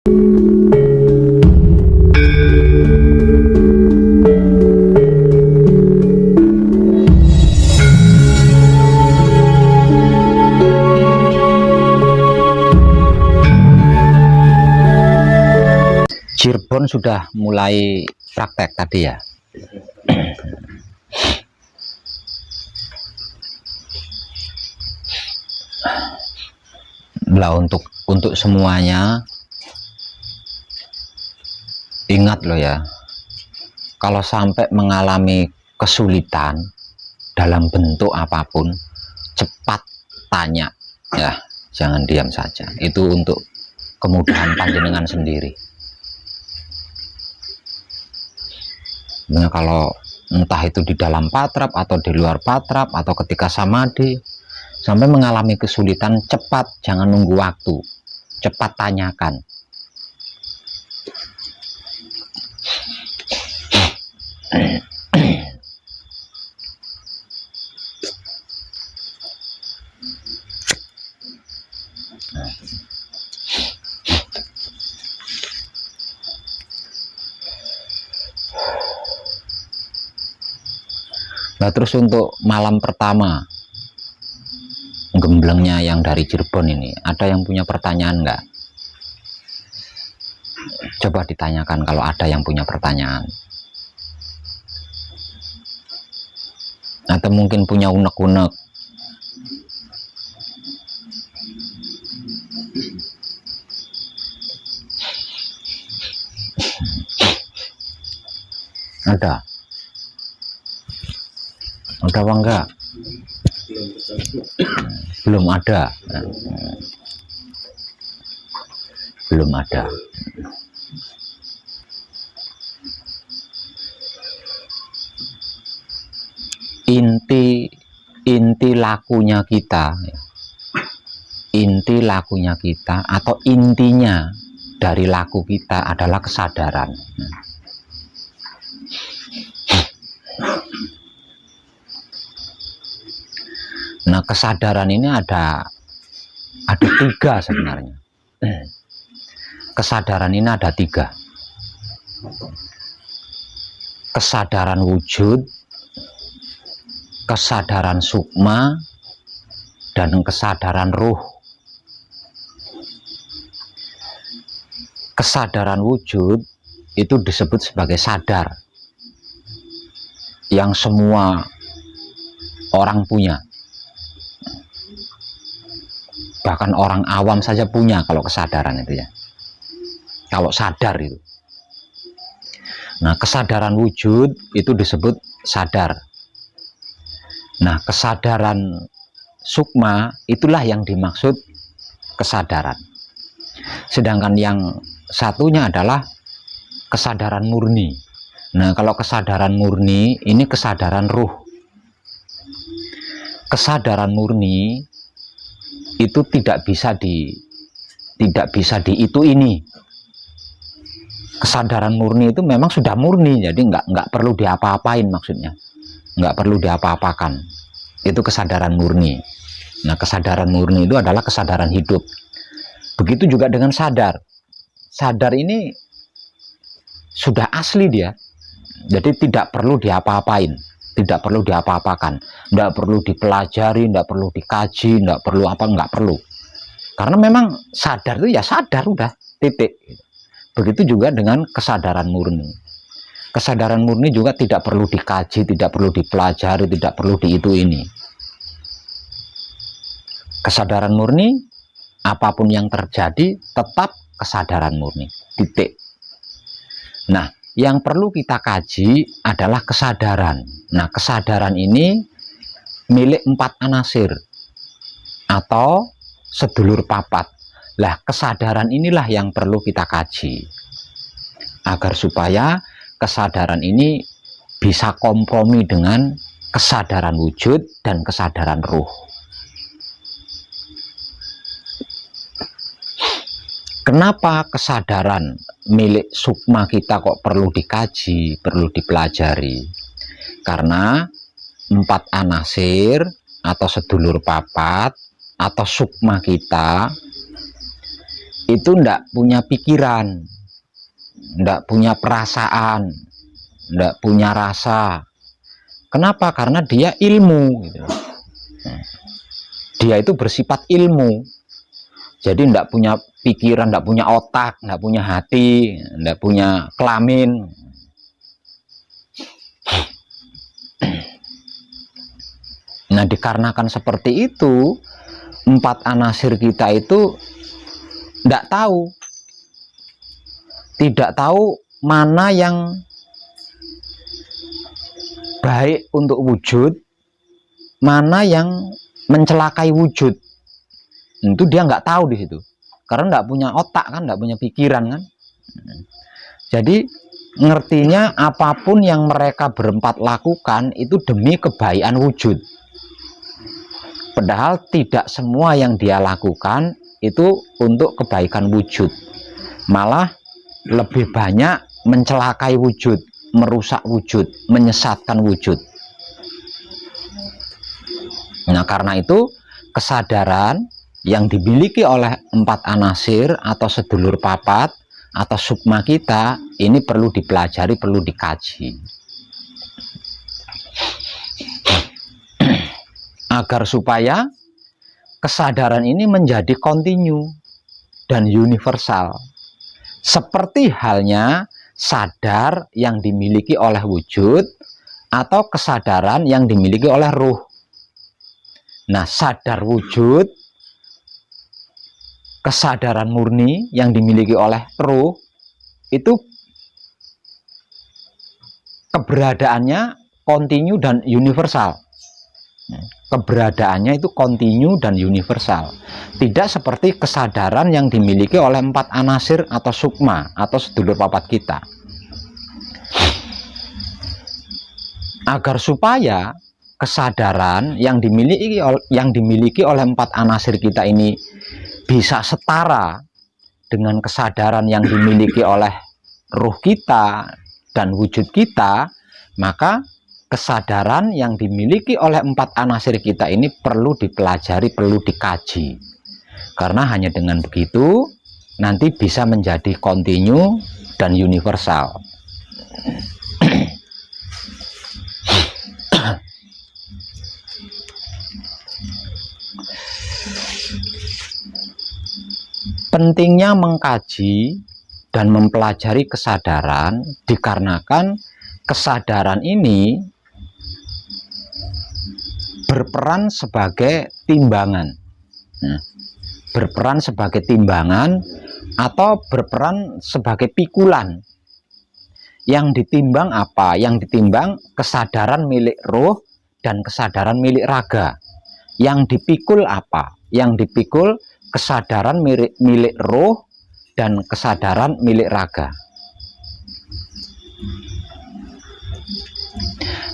Cirebon sudah mulai praktek tadi ya. Lah untuk semuanya ingat loh ya, kalau sampai mengalami kesulitan dalam bentuk apapun, cepat tanya ya, jangan diam saja. Itu untuk kemudahan panjenengan sendiri. Nah, kalau entah itu di dalam patrap atau di luar patrap atau ketika samadhi sampai mengalami kesulitan, cepat, jangan nunggu waktu, cepat tanyakan. Nah, terus untuk malam pertama gemblengnya yang dari Cirebon ini, ada yang punya pertanyaan enggak? Coba ditanyakan kalau ada yang punya pertanyaan. Atau mungkin punya unek-unek. Ada? Ada apa enggak? Belum ada. Belum ada. Inti lakunya kita, inti lakunya kita atau intinya dari laku kita adalah kesadaran. Nah, kesadaran ini ada tiga sebenarnya. Kesadaran ini ada tiga. Kesadaran wujud, kesadaran sukma, dan kesadaran ruh. Kesadaran wujud itu disebut sebagai sadar, yang semua orang punya. Bahkan orang awam saja punya kalau kesadaran itu ya. Kalau sadar itu. Nah, kesadaran wujud itu disebut sadar. Nah, kesadaran sukma itulah yang dimaksud kesadaran. Sedangkan yang satunya adalah kesadaran murni. Nah, kalau kesadaran murni ini kesadaran ruh. Kesadaran murni itu tidak bisa itu ini. Kesadaran murni itu memang sudah murni, jadi nggak perlu diapa-apain, maksudnya nggak perlu diapa-apakan. Itu kesadaran murni. Nah, kesadaran murni itu adalah kesadaran hidup. Begitu juga dengan sadar. Sadar ini sudah asli dia, jadi tidak perlu diapa-apain, tidak perlu diapa-apakan, tidak perlu dipelajari, tidak perlu dikaji, tidak perlu apa, nggak perlu. Karena memang sadar itu ya sadar, udah, titik. Begitu juga dengan kesadaran murni. Kesadaran murni juga tidak perlu dikaji, tidak perlu dipelajari, tidak perlu itu ini. Kesadaran murni, apapun yang terjadi, tetap kesadaran murni, titik. Nah, yang perlu kita kaji adalah kesadaran. Nah, kesadaran ini milik 4 anasir atau sedulur papat. Lah, kesadaran inilah yang perlu kita kaji agar supaya kesadaran ini bisa kompromi dengan kesadaran wujud dan kesadaran ruh. Kenapa kesadaran milik sukma kita kok perlu dikaji, perlu dipelajari? Karena 4 anasir atau sedulur papat atau sukma kita itu ndak punya pikiran, ndak punya perasaan, ndak punya rasa. Kenapa? Karena dia ilmu gitu. Dia itu bersifat ilmu, jadi ndak punya pikiran, ndak punya otak, ndak punya hati, ndak punya kelamin. Nah, dikarenakan seperti itu, 4 anasir kita itu ndak tahu, tidak tahu mana yang baik untuk wujud, mana yang mencelakai wujud. Itu dia nggak tahu di situ, karena nggak punya otak kan, nggak punya pikiran kan. Jadi ngertinya apapun yang mereka berempat lakukan itu demi kebaikan wujud. Padahal tidak semua yang dia lakukan itu untuk kebaikan wujud, malah lebih banyak mencelakai wujud, merusak wujud, menyesatkan wujud. Nah, karena itu kesadaran yang dimiliki oleh 4 anasir atau sedulur papat atau sukma kita ini perlu dipelajari, perlu dikaji agar supaya kesadaran ini menjadi kontinu dan universal, seperti halnya sadar yang dimiliki oleh wujud atau kesadaran yang dimiliki oleh ruh. Nah, sadar wujud, kesadaran murni yang dimiliki oleh ruh itu keberadaannya kontinu dan universal. Keberadaannya itu kontinu dan universal, tidak seperti kesadaran yang dimiliki oleh 4 anasir atau sukma atau sedulur papat kita. Agar supaya kesadaran yang dimiliki oleh 4 anasir kita ini bisa setara dengan kesadaran yang dimiliki oleh ruh kita dan wujud kita, maka kesadaran yang dimiliki oleh 4 anasir kita ini perlu dipelajari, perlu dikaji. Karena hanya dengan begitu nanti bisa menjadi kontinu dan universal. Pentingnya mengkaji dan mempelajari kesadaran dikarenakan kesadaran ini berperan sebagai timbangan. Berperan sebagai timbangan atau berperan sebagai pikulan. Yang ditimbang apa? Yang ditimbang kesadaran milik roh dan kesadaran milik raga. Yang dipikul apa? Yang dipikul kesadaran milik roh dan kesadaran milik raga.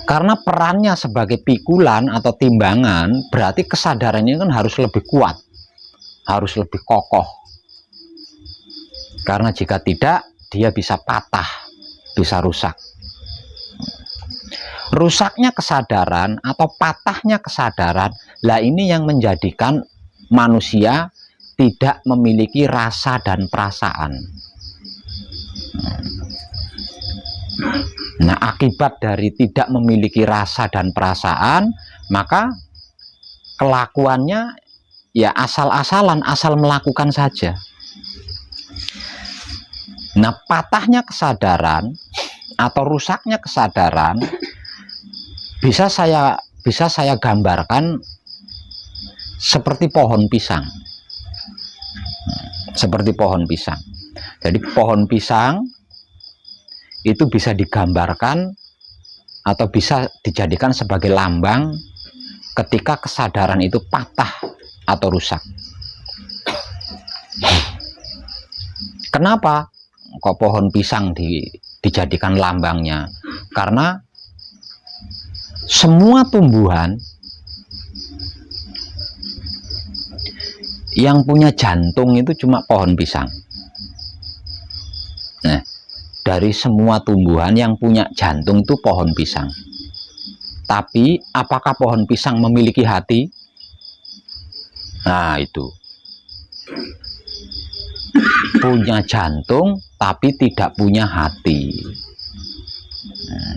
Karena perannya sebagai pikulan atau timbangan, berarti kesadarannya kan harus lebih kuat, harus lebih kokoh. Karena jika tidak, dia bisa patah, bisa rusak. Rusaknya kesadaran atau patahnya kesadaran, lah ini yang menjadikan manusia tidak memiliki rasa dan perasaan. Nah, akibat dari tidak memiliki rasa dan perasaan, maka kelakuannya ya asal-asalan, asal melakukan saja. Nah, patahnya kesadaran atau rusaknya kesadaran bisa saya gambarkan seperti pohon pisang. Seperti pohon pisang. Jadi pohon pisang itu bisa digambarkan atau bisa dijadikan sebagai lambang ketika kesadaran itu patah atau rusak. Kenapa kok pohon pisang dijadikan lambangnya? Karena semua tumbuhan yang punya jantung itu cuma pohon pisang. Nah, dari semua tumbuhan yang punya jantung itu pohon pisang. Tapi apakah pohon pisang memiliki hati? Nah, itu. punya jantung tapi tidak punya hati.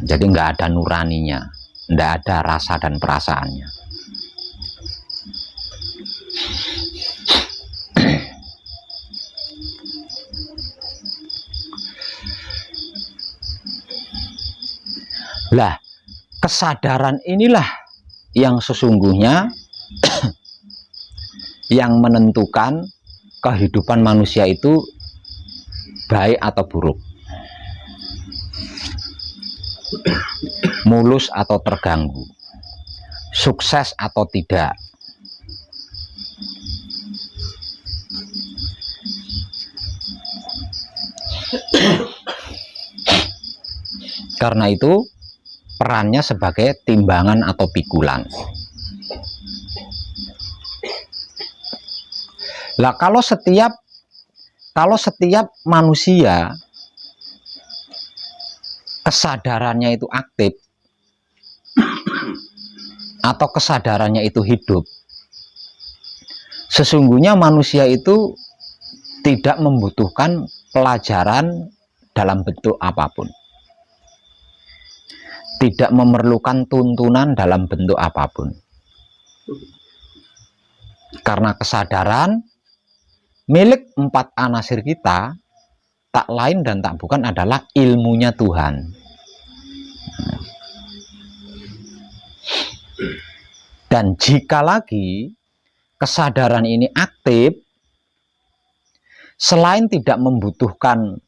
Jadi nggak ada nuraninya, nggak ada rasa dan perasaannya. Lah, kesadaran inilah yang sesungguhnya yang menentukan kehidupan manusia itu baik atau buruk, mulus atau terganggu, sukses atau tidak. Karena itu perannya sebagai timbangan atau pikulan. Lah kalau setiap manusia kesadarannya itu aktif atau kesadarannya itu hidup, sesungguhnya manusia itu tidak membutuhkan pelajaran dalam bentuk apapun, tidak memerlukan tuntunan dalam bentuk apapun, karena kesadaran milik 4 anasir kita tak lain dan tak bukan adalah ilmunya Tuhan. Dan jika lagi kesadaran ini aktif, selain tidak membutuhkan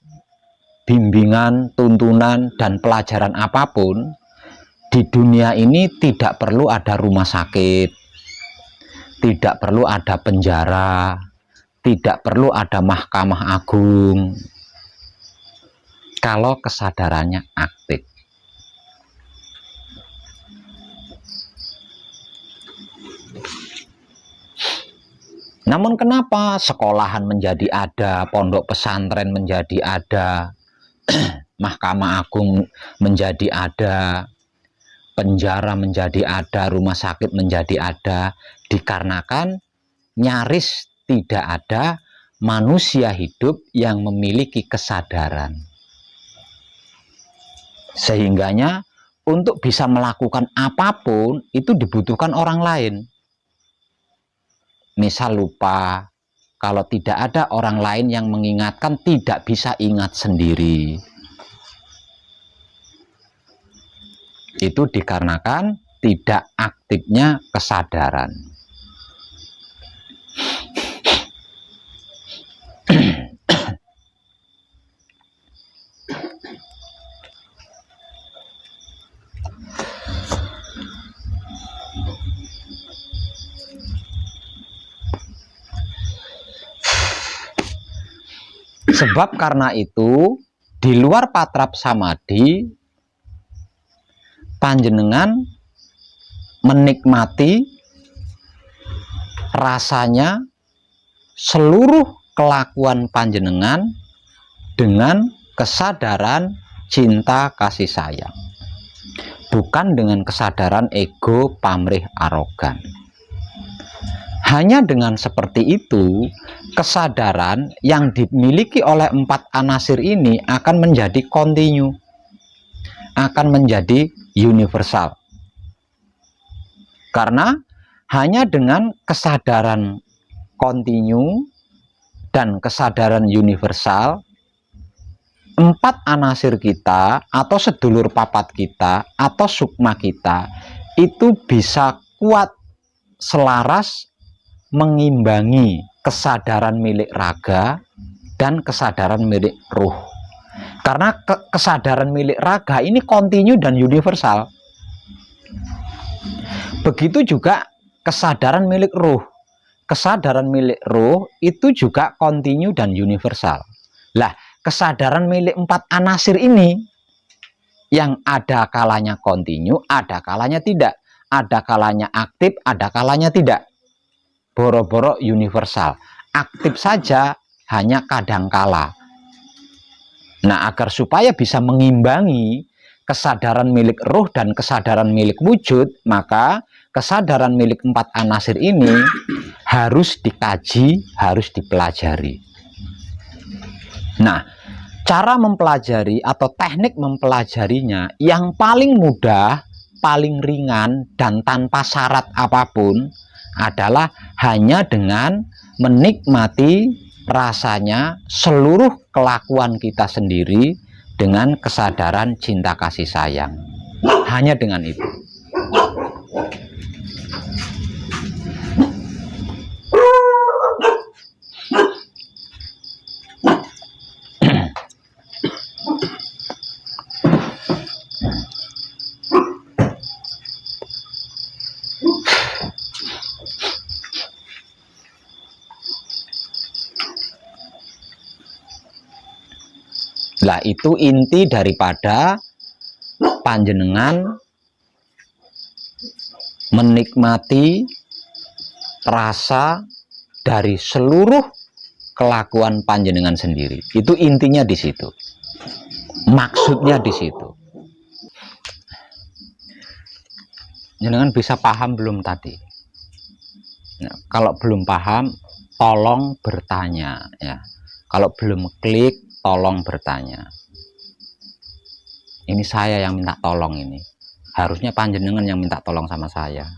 bimbingan, tuntunan, dan pelajaran apapun, di dunia ini tidak perlu ada rumah sakit, tidak perlu ada penjara, tidak perlu ada mahkamah agung, kalau kesadarannya aktif. Namun kenapa sekolahan menjadi ada, pondok pesantren menjadi ada, mahkamah agung menjadi ada, penjara menjadi ada, rumah sakit menjadi ada? Dikarenakan nyaris tidak ada manusia hidup yang memiliki kesadaran. Sehingganya untuk bisa melakukan apapun itu dibutuhkan orang lain. Misal lupa, kalau tidak ada orang lain yang mengingatkan, tidak bisa ingat sendiri. Itu dikarenakan tidak aktifnya kesadaran. Sebab karena itu di luar patrap samadhi, panjenengan menikmati rasanya seluruh kelakuan panjenengan dengan kesadaran cinta kasih sayang, bukan dengan kesadaran ego, pamrih, arogan. Hanya dengan seperti itu, kesadaran yang dimiliki oleh 4 anasir ini akan menjadi kontinu, akan menjadi universal. Karena hanya dengan kesadaran kontinu dan kesadaran universal, 4 anasir kita atau sedulur papat kita atau sukma kita itu bisa kuat, selaras, mengimbangi kesadaran milik raga dan kesadaran milik ruh. Karena kesadaran milik raga ini kontinu dan universal. Begitu juga kesadaran milik ruh. Kesadaran milik ruh itu juga kontinu dan universal. Lah, kesadaran milik 4 anasir ini yang ada kalanya kontinu, ada kalanya tidak. Ada kalanya aktif, ada kalanya tidak. Boro-boro universal, aktif saja hanya kadangkala. Nah, agar supaya bisa mengimbangi kesadaran milik ruh dan kesadaran milik wujud, maka kesadaran milik 4 anasir ini harus dikaji, harus dipelajari. Nah, cara mempelajari atau teknik mempelajarinya yang paling mudah, paling ringan, dan tanpa syarat apapun adalah hanya dengan menikmati rasanya seluruh kelakuan kita sendiri dengan kesadaran cinta kasih sayang. Hanya dengan itu. Lah itu inti daripada panjenengan menikmati rasa dari seluruh kelakuan panjenengan sendiri. Itu intinya di situ. Maksudnya di situ. Jenengan bisa paham belum tadi? Nah, kalau belum paham, tolong bertanya ya. Kalau belum klik, tolong bertanya. Ini saya yang minta tolong ini. Harusnya panjenengan yang minta tolong sama saya.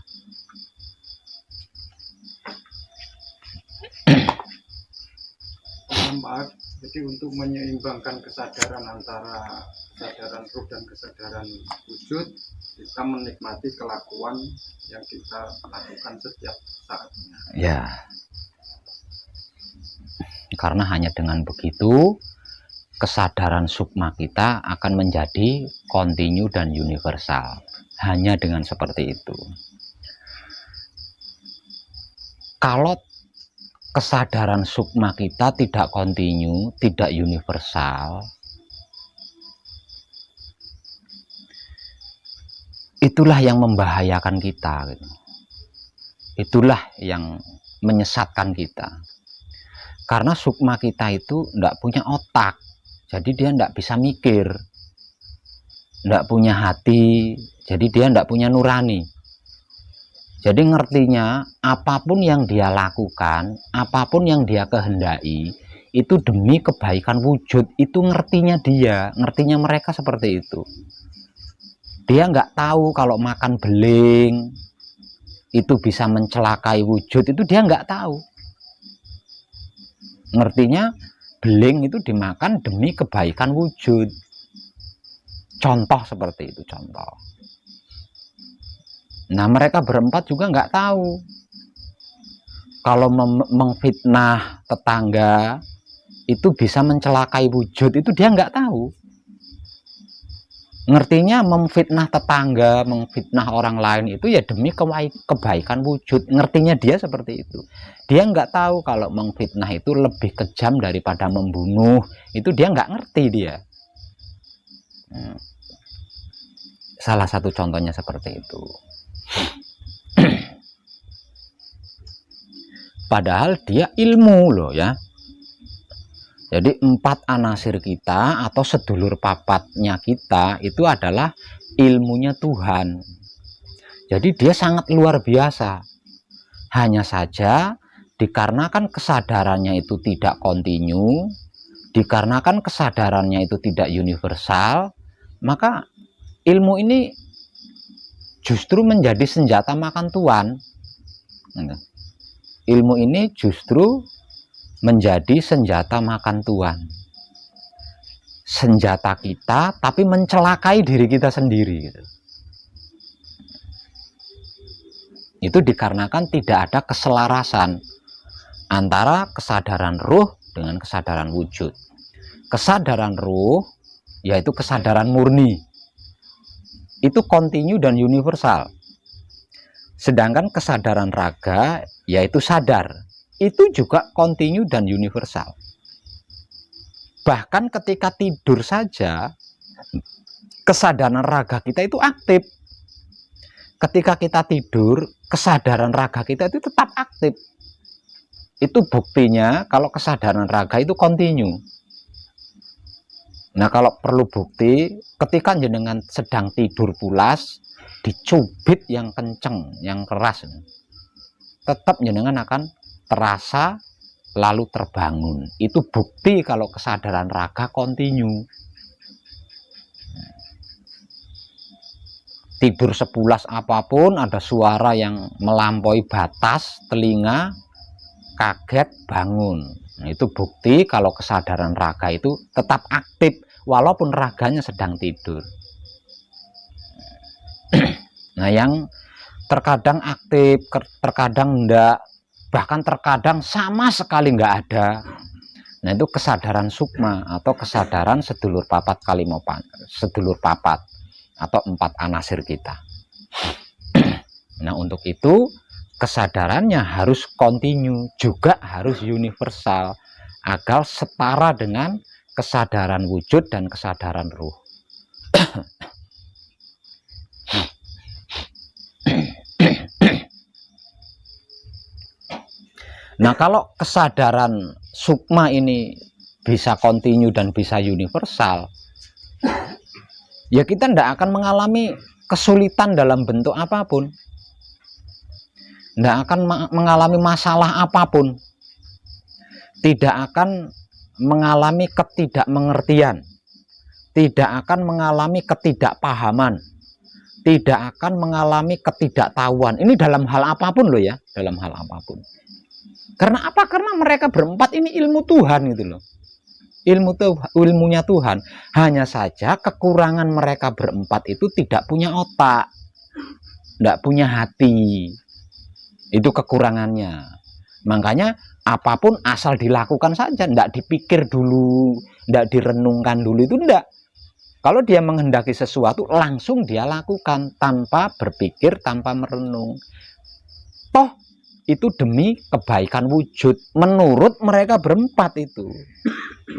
Jadi untuk menyeimbangkan kesadaran antara kesadaran ruh dan kesadaran wujud, kita menikmati kelakuan yang kita lakukan setiap saatnya. Ya. Karena hanya dengan begitu kesadaran sukma kita akan menjadi kontinu dan universal. Hanya dengan seperti itu. Kalau kesadaran sukma kita tidak kontinu, tidak universal, itulah yang membahayakan kita. Itulah yang menyesatkan kita. Karena sukma kita itu tidak punya otak, jadi dia tidak bisa mikir, tidak punya hati, jadi dia tidak punya nurani. Jadi ngertinya apapun yang dia lakukan, apapun yang dia kehendaki, itu demi kebaikan wujud. Itu ngertinya dia, ngertinya mereka seperti itu. Dia nggak tahu kalau makan beling itu bisa mencelakai wujud, itu dia nggak tahu. Ngertinya beling itu dimakan demi kebaikan wujud. Contoh seperti itu, contoh. Nah, mereka berempat juga nggak tahu kalau mengfitnah tetangga itu bisa mencelakai wujud, itu dia nggak tahu. Ngertinya memfitnah tetangga, memfitnah orang lain itu ya demi kebaikan wujud. Ngertinya dia seperti itu. Dia nggak tahu kalau memfitnah itu lebih kejam daripada membunuh. Itu dia nggak ngerti dia. Salah satu contohnya seperti itu. Padahal dia ilmu loh ya. Jadi 4 anasir kita atau sedulur papatnya kita itu adalah ilmunya Tuhan. Jadi dia sangat luar biasa. Hanya saja dikarenakan kesadarannya itu tidak kontinu, dikarenakan kesadarannya itu tidak universal, maka ilmu ini justru menjadi senjata makan tuan. Ilmu ini justru menjadi senjata makan tuan. Senjata kita tapi mencelakai diri kita sendiri gitu. Itu dikarenakan tidak ada keselarasan antara kesadaran ruh dengan kesadaran wujud. Kesadaran ruh yaitu kesadaran murni. Itu kontinu dan universal. Sedangkan kesadaran raga yaitu sadar. Itu juga kontinu dan universal. Bahkan ketika tidur saja, kesadaran raga kita itu aktif. Ketika kita tidur, kesadaran raga kita itu tetap aktif. Itu buktinya kalau kesadaran raga itu kontinu. Nah, kalau perlu bukti, ketika jenengan sedang tidur pulas, dicubit yang kenceng, yang keras, tetap jenengan akan terasa lalu terbangun. Itu bukti kalau kesadaran raga kontinu. Tidur sepulas apapun, ada suara yang melampaui batas telinga, kaget, bangun. Nah, itu bukti kalau kesadaran raga itu tetap aktif walaupun raganya sedang tidur. Nah, yang terkadang aktif, terkadang enggak, bahkan terkadang sama sekali enggak ada. Nah, itu kesadaran sukma atau kesadaran sedulur papat kalimopan, sedulur papat atau 4 anasir kita. Nah, untuk itu kesadarannya harus kontinu, juga harus universal agar setara dengan kesadaran wujud dan kesadaran ruh. Nah, kalau kesadaran sukma ini bisa kontinu dan bisa universal, ya kita tidak akan mengalami kesulitan dalam bentuk apapun, tidak akan mengalami masalah apapun, tidak akan mengalami ketidakmengertian, tidak akan mengalami ketidakpahaman, tidak akan mengalami ketidaktahuan. Ini dalam hal apapun loh ya, dalam hal apapun. Karena apa? Karena mereka berempat ini ilmu Tuhan gitu loh. Ilmunya Tuhan. Hanya saja kekurangan mereka berempat itu tidak punya otak, tidak punya hati. Itu kekurangannya. Makanya apapun asal dilakukan saja, tidak dipikir dulu, tidak direnungkan dulu, itu tidak. Kalau dia menghendaki sesuatu, langsung dia lakukan tanpa berpikir, tanpa merenung. Toh itu demi kebaikan wujud menurut mereka berempat itu.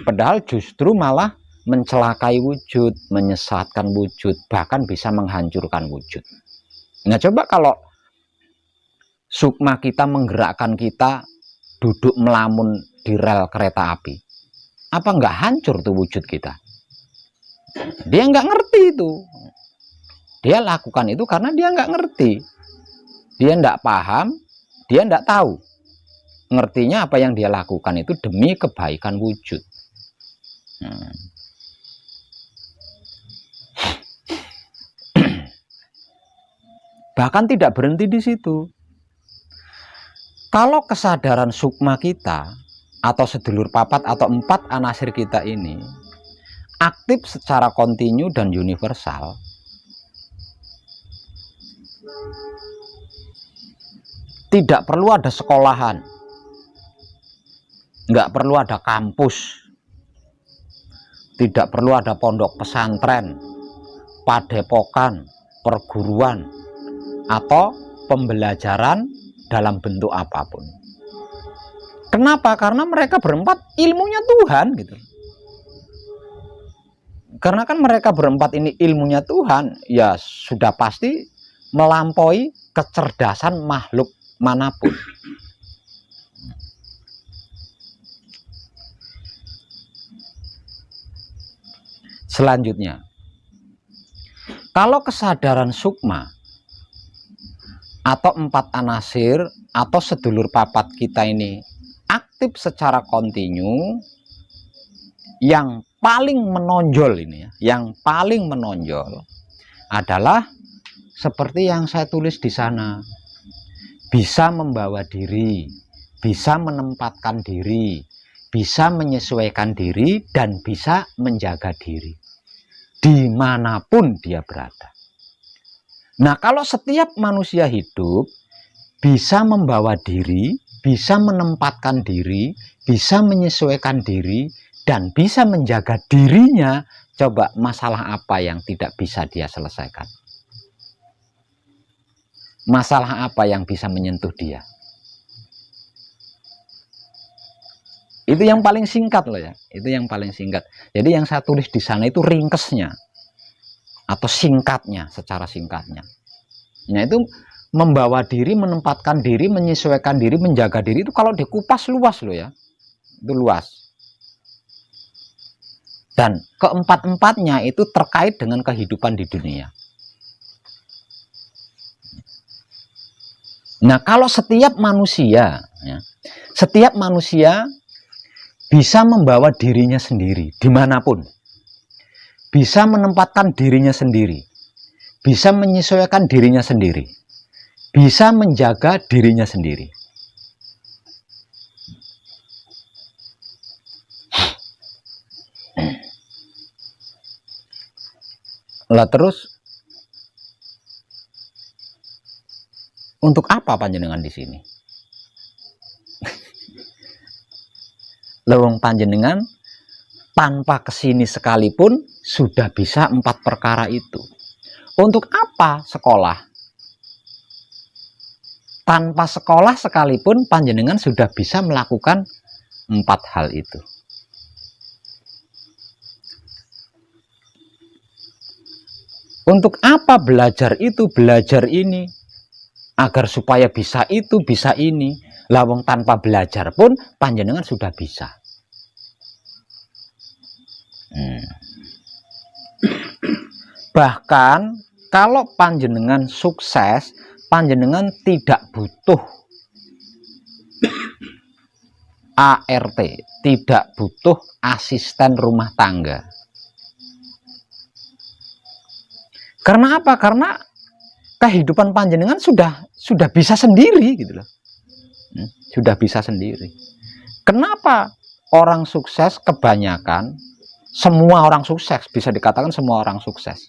Padahal justru malah mencelakai wujud, menyesatkan wujud, bahkan bisa menghancurkan wujud. Nah, coba kalau sukma kita menggerakkan kita duduk melamun di rel kereta api, apa nggak hancur tuh wujud kita? Dia nggak ngerti itu. Dia lakukan itu karena dia nggak ngerti. Dia nggak paham, dia nggak tahu. Ngertinya apa yang dia lakukan itu demi kebaikan wujud. Bahkan tidak berhenti di situ. Kalau kesadaran sukma kita atau sedulur papat atau 4 anasir kita ini aktif secara kontinu dan universal, tidak perlu ada sekolahan, nggak perlu ada kampus, tidak perlu ada pondok pesantren, padepokan, perguruan, atau pembelajaran dalam bentuk apapun. Kenapa? Karena mereka berempat ilmunya Tuhan gitu. Karena kan mereka berempat ini ilmunya Tuhan, ya sudah pasti melampaui kecerdasan makhluk manapun. Selanjutnya, kalau kesadaran sukma atau 4 anasir atau sedulur papat kita ini aktif secara kontinu, yang paling menonjol ini ya, yang paling menonjol adalah seperti yang saya tulis di sana. Bisa membawa diri, bisa menempatkan diri, bisa menyesuaikan diri, dan bisa menjaga diri dimanapun dia berada. Nah, kalau setiap manusia hidup bisa membawa diri, bisa menempatkan diri, bisa menyesuaikan diri, dan bisa menjaga dirinya, coba masalah apa yang tidak bisa dia selesaikan? Masalah apa yang bisa menyentuh dia? Itu yang paling singkat loh ya. Itu yang paling singkat. Jadi yang saya tulis di sana itu ringkesnya atau singkatnya, secara singkatnya. Nah, itu membawa diri, menempatkan diri, menyesuaikan diri, menjaga diri, itu kalau dikupas luas loh ya. Itu luas. Dan keempat-empatnya itu terkait dengan kehidupan di dunia. Nah, kalau setiap manusia, ya, setiap manusia bisa membawa dirinya sendiri dimanapun, bisa menempatkan dirinya sendiri, bisa menyesuaikan dirinya sendiri, bisa menjaga dirinya sendiri. Lah terus untuk apa panjenengan di sini? Lewong panjenengan tanpa kesini sekalipun sudah bisa 4 perkara itu. Untuk apa sekolah? Tanpa sekolah sekalipun panjenengan sudah bisa melakukan 4 hal itu. Untuk apa belajar itu, belajar ini? Agar supaya bisa itu, bisa ini. Lawang tanpa belajar pun panjenengan sudah bisa. Bahkan kalau panjenengan sukses, panjenengan tidak butuh ART, tidak butuh asisten rumah tangga. Karena apa? Karena kehidupan panjenengan sudah bisa sendiri gitu loh. Sudah bisa sendiri. Kenapa orang sukses kebanyakan, semua orang sukses, bisa dikatakan semua orang sukses,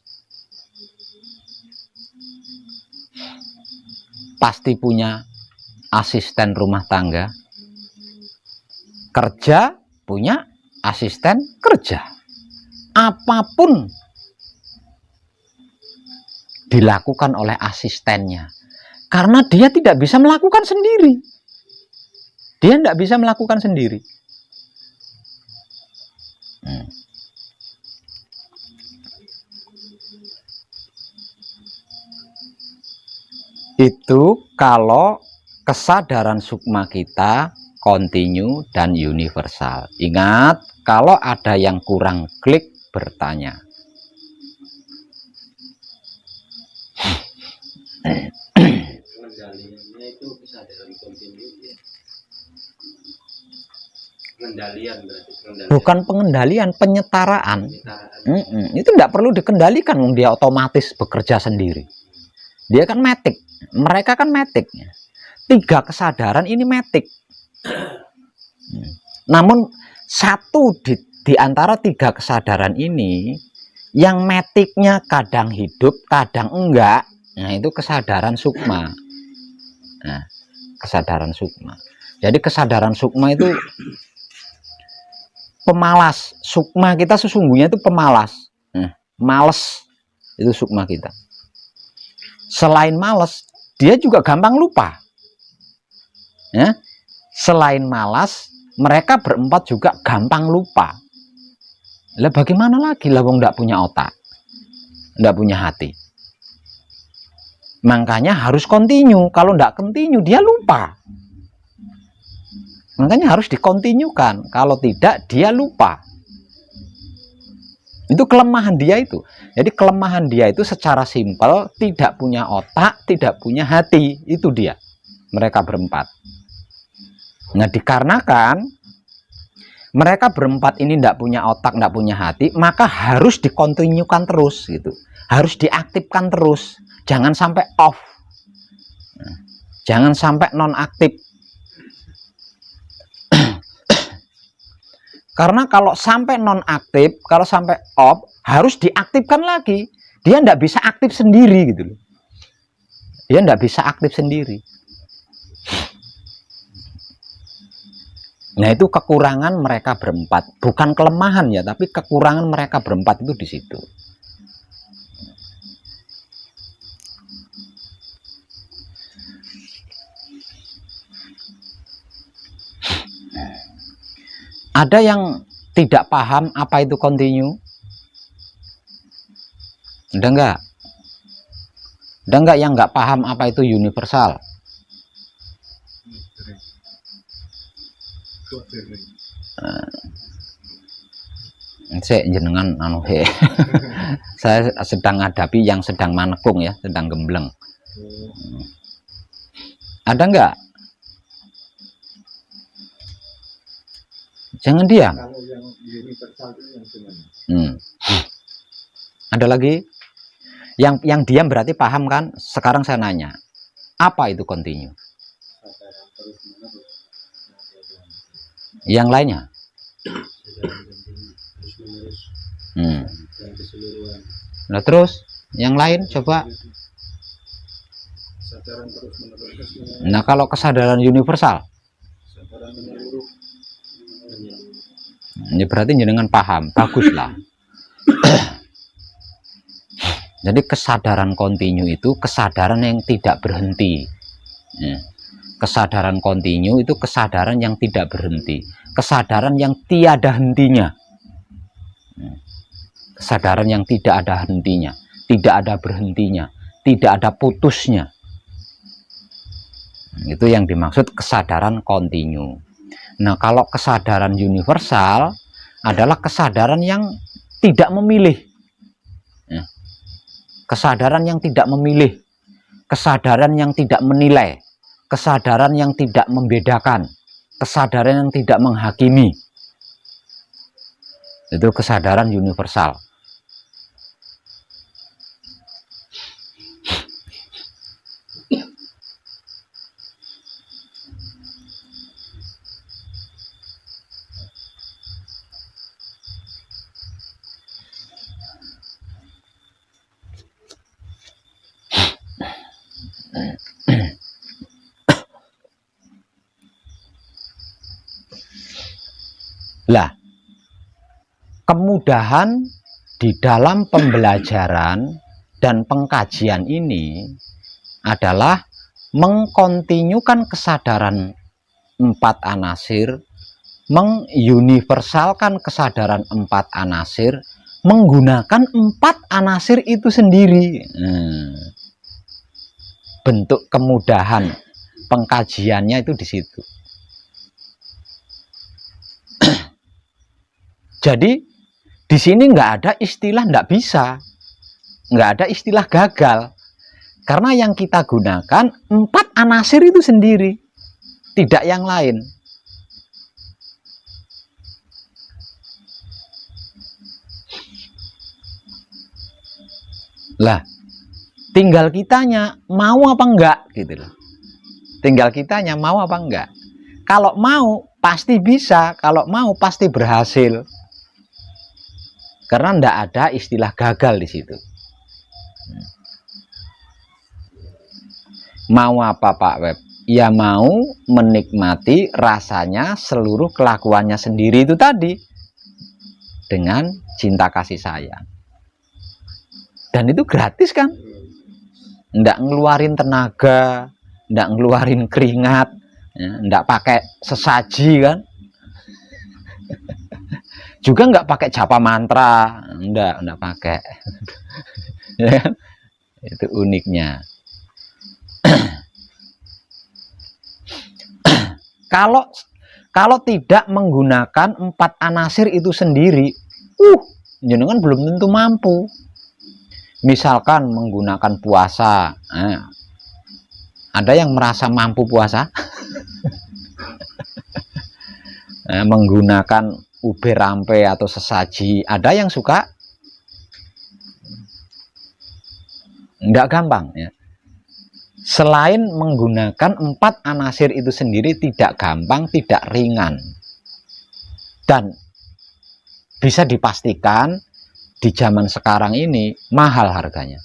pasti punya asisten rumah tangga, kerja punya asisten kerja, apapun dilakukan oleh asistennya, karena dia tidak bisa melakukan sendiri. Dia tidak bisa melakukan sendiri. Itu kalau kesadaran sukma kita kontinu dan universal. Ingat, kalau ada yang kurang klik, bertanya. Pengendaliannya itu kesadaran kontinu ya. Pengendalian berarti pengendalian. Bukan pengendalian, penyetaraan. Itu tidak perlu dikendalikan, dia otomatis bekerja sendiri. Dia kan matic, mereka kan matic. 3 kesadaran ini matic. Namun satu di antara 3 kesadaran ini yang maticnya kadang hidup, kadang enggak. Nah, itu kesadaran sukma. Nah, kesadaran sukma. Jadi kesadaran sukma itu pemalas. Sukma kita sesungguhnya itu pemalas. Males itu sukma kita. Selain males, dia juga gampang lupa. Ya. Selain malas, mereka berempat juga gampang lupa. Lah bagaimana lagi lah wong nggak punya otak, nggak punya hati. Makanya harus kontinu. Kalau nggak kontinu dia lupa. Makanya harus dikontinukan. Kalau tidak dia lupa. Itu kelemahan dia itu. Jadi kelemahan dia itu secara simpel tidak punya otak, tidak punya hati. Itu dia. Mereka berempat. Nah, dikarenakan mereka berempat ini tidak punya otak, tidak punya hati, maka harus dikontinukan terus gitu. Harus diaktifkan terus. Jangan sampai off. Jangan sampai nonaktif. Karena kalau sampai nonaktif, kalau sampai off, harus diaktifkan lagi. Dia tidak bisa aktif sendiri gitu loh. Dia tidak bisa aktif sendiri. Nah, itu kekurangan mereka berempat. Bukan kelemahan ya, tapi kekurangan mereka berempat itu di situ. Ada yang tidak paham apa itu kontinu? Ada enggak? Ada enggak yang enggak paham apa itu universal? Saya jenengan anu he. Saya sedang hadapi yang sedang manekung ya, sedang gembleng. Ada nggak? Jangan diam. Kalau yang universal itu yang gimana? Ada lagi? Yang diam berarti paham kan? Sekarang saya nanya, apa itu kontinu? Kesadaran terus menerus. Yang lainnya? Kesadaran terus menerus dan keseluruhan. Nah terus yang lain coba. Kesadaran terus menerus. Nah kalau kesadaran universal, Kesadaran menyeluruh. ini berarti jenengan paham, baguslah. Jadi kesadaran kontinu itu kesadaran yang tidak berhenti. Kesadaran kontinu itu kesadaran yang tidak berhenti, kesadaran yang tiada hentinya. Kesadaran yang tidak ada hentinya, tidak ada berhentinya, tidak ada putusnya. Itu yang dimaksud kesadaran kontinu. Nah, kalau kesadaran universal adalah kesadaran yang tidak memilih. Kesadaran yang tidak memilih, kesadaran yang tidak menilai, kesadaran yang tidak membedakan, kesadaran yang tidak menghakimi. Itu kesadaran universal. Lah, kemudahan di dalam pembelajaran dan pengkajian ini adalah mengkontinukan kesadaran 4 anasir, menguniversalkan kesadaran 4 anasir, menggunakan 4 anasir itu sendiri. Bentuk kemudahan pengkajiannya itu di situ. Jadi di sini nggak ada istilah nggak bisa, nggak ada istilah gagal, karena yang kita gunakan 4 anasir itu sendiri, tidak yang lain. Lah, tinggal kitanya mau apa enggak gitu loh. Tinggal kitanya mau apa enggak. Kalau mau pasti bisa, kalau mau pasti berhasil. Karena ndak ada istilah gagal di situ. Mau apa Pak Web? Ya mau menikmati rasanya seluruh kelakuannya sendiri itu tadi. Dengan cinta kasih sayang. Dan itu gratis kan? Ndak ngeluarin tenaga, ndak ngeluarin keringat, ndak pakai sesaji kan? Juga nggak pakai japa mantra, ndak pakai. Itu uniknya. Kalau tidak menggunakan 4 anasir itu sendiri, jenengan belum tentu mampu. Misalkan menggunakan puasa, ada yang merasa mampu puasa, menggunakan ube rampe atau sesaji, ada yang suka, nggak gampang ya. Selain menggunakan 4 anasir itu sendiri tidak gampang, tidak ringan, dan bisa dipastikan di zaman sekarang ini mahal harganya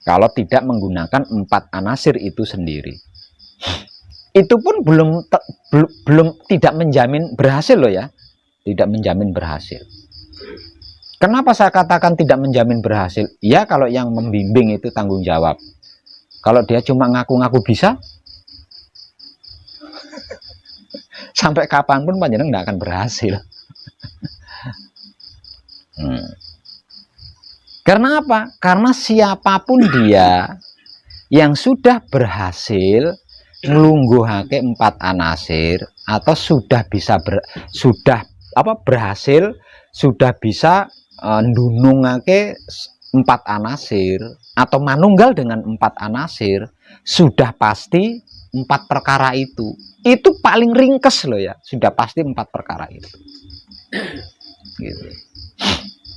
kalau tidak menggunakan 4 anasir itu sendiri. Itu pun belum tidak menjamin berhasil loh ya, tidak menjamin berhasil. Kenapa saya katakan tidak menjamin berhasil? Ya kalau yang membimbing itu tanggung jawab. Kalau dia cuma ngaku-ngaku bisa, sampai kapanpun panjenengan nggak akan berhasil. Karena apa? Karena siapapun dia yang sudah berhasil nglungguhake 4 anasir atau sudah bisa berhasil sudah bisa ndunungake 4 anasir atau manunggal dengan 4 anasir, sudah pasti 4 perkara itu paling ringkes loh ya, sudah pasti 4 perkara itu gitu.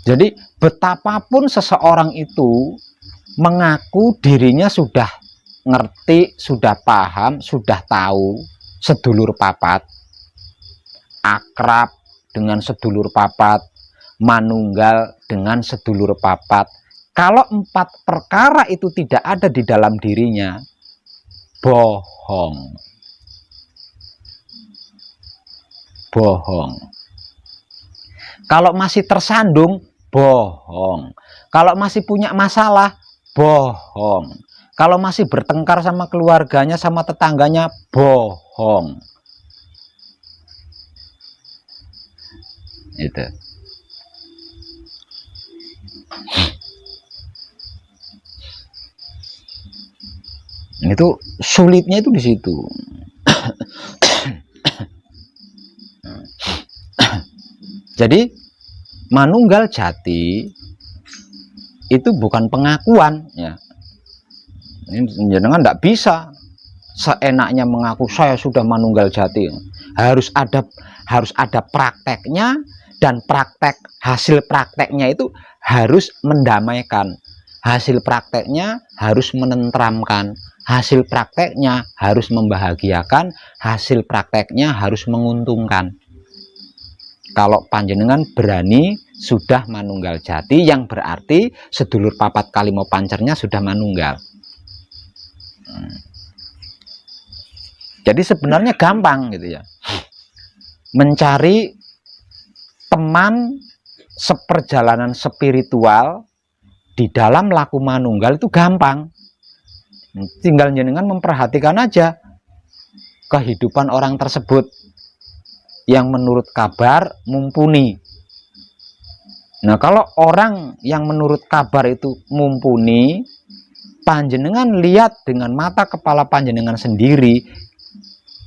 Jadi betapapun seseorang itu mengaku dirinya sudah ngerti, sudah paham, sudah tahu sedulur papat, akrab dengan sedulur papat, manunggal dengan sedulur papat, kalau 4 perkara itu tidak ada di dalam dirinya, bohong. Bohong. Kalau masih tersandung, bohong. Kalau masih punya masalah, bohong. Kalau masih bertengkar sama keluarganya, sama tetangganya, bohong. Itu. Itu sulitnya itu di situ. Jadi manunggal jati itu bukan pengakuan ya. Ini jenengan tidak bisa seenaknya mengaku saya sudah manunggal jati. Harus ada prakteknya, dan hasil prakteknya itu harus mendamaikan. Hasil prakteknya harus menenteramkan. Hasil prakteknya harus membahagiakan. Hasil prakteknya harus menguntungkan. Kalau panjenengan berani sudah manunggal jati, yang berarti sedulur papat kalimo pancernya sudah manunggal. Jadi sebenarnya gampang gitu ya, mencari teman seperjalanan spiritual di dalam laku manunggal itu gampang. Tinggal jenengan memperhatikan aja kehidupan orang tersebut yang menurut kabar mumpuni. Nah, kalau orang yang menurut kabar itu mumpuni, panjenengan lihat dengan mata kepala panjenengan sendiri,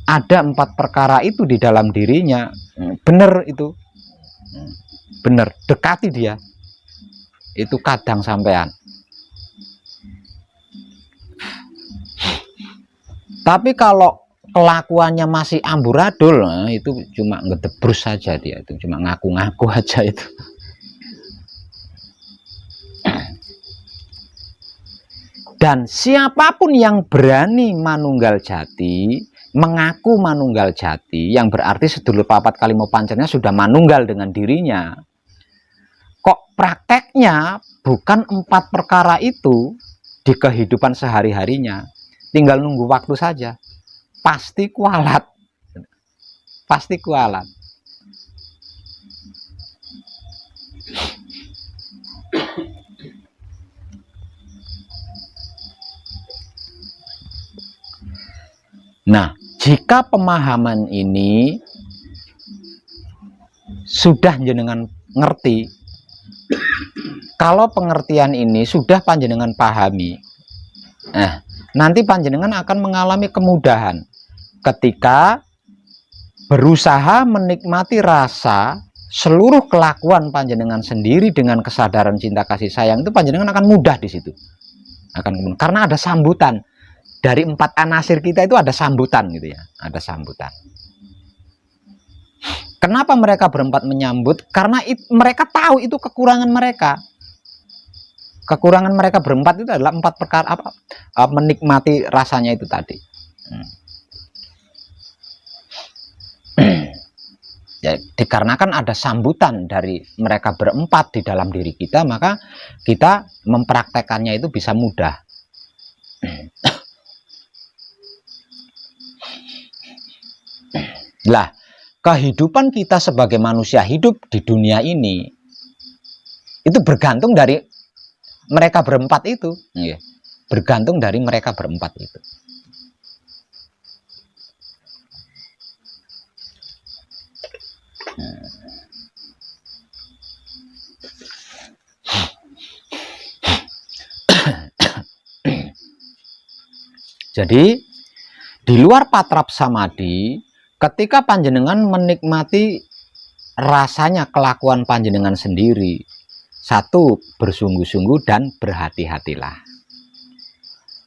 ada 4 perkara itu di dalam dirinya, benar itu, benar, dekati dia, itu kadang sampean. Tapi kalau kelakuannya masih amburadul, nah itu cuma ngedebrus saja dia, itu cuma ngaku-ngaku aja itu. Dan siapapun yang berani manunggal jati, mengaku manunggal jati, yang berarti sedulur papat kalimo pancernya sudah manunggal dengan dirinya, kok prakteknya bukan 4 perkara itu di kehidupan sehari-harinya, tinggal nunggu waktu saja, pasti kualat, pasti kualat. Nah, jika pemahaman ini sudah jenengan ngerti, kalau pengertian ini sudah panjenengan pahami, nanti panjenengan akan mengalami kemudahan ketika berusaha menikmati rasa seluruh kelakuan panjenengan sendiri dengan kesadaran cinta kasih sayang, itu panjenengan akan mudah di situ. Karena ada sambutan. Dari 4 anasir kita itu ada sambutan gitu ya, ada sambutan. Kenapa mereka berempat menyambut? Karena mereka tahu itu kekurangan mereka. Kekurangan mereka berempat itu adalah 4 perkara menikmati rasanya itu tadi. Ya, dikarenakan ada sambutan dari mereka berempat di dalam diri kita, maka kita mempraktekannya itu bisa mudah. Lah, kehidupan kita sebagai manusia hidup di dunia ini itu bergantung dari mereka berempat itu, bergantung dari mereka berempat itu. Jadi di luar patrap samadhi, ketika panjenengan menikmati rasanya kelakuan panjenengan sendiri, Satu, bersungguh-sungguh dan berhati-hatilah.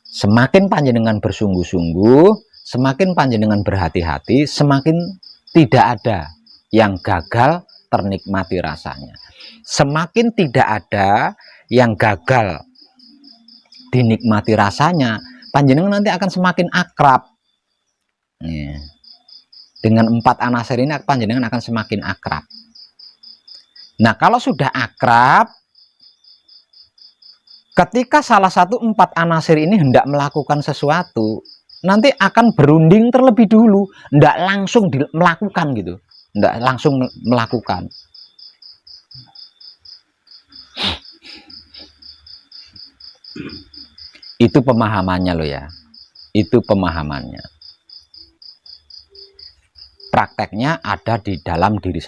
Semakin panjenengan bersungguh-sungguh, semakin panjenengan berhati-hati, semakin tidak ada yang gagal ternikmati rasanya. Semakin tidak ada yang gagal dinikmati rasanya, panjenengan nanti akan semakin akrab. Dengan 4 anasir ini panjenengan akan semakin akrab. Nah, kalau sudah akrab, ketika salah satu 4 anasir ini hendak melakukan sesuatu, nanti akan berunding terlebih dulu, hendak langsung melakukan gitu, hendak langsung melakukan. Itu pemahamannya loh ya, itu pemahamannya. Prakteknya ada di dalam diri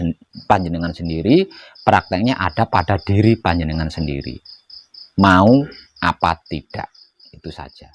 panjenengan sendiri, prakteknya ada pada diri panjenengan sendiri. Mau apa tidak, itu saja.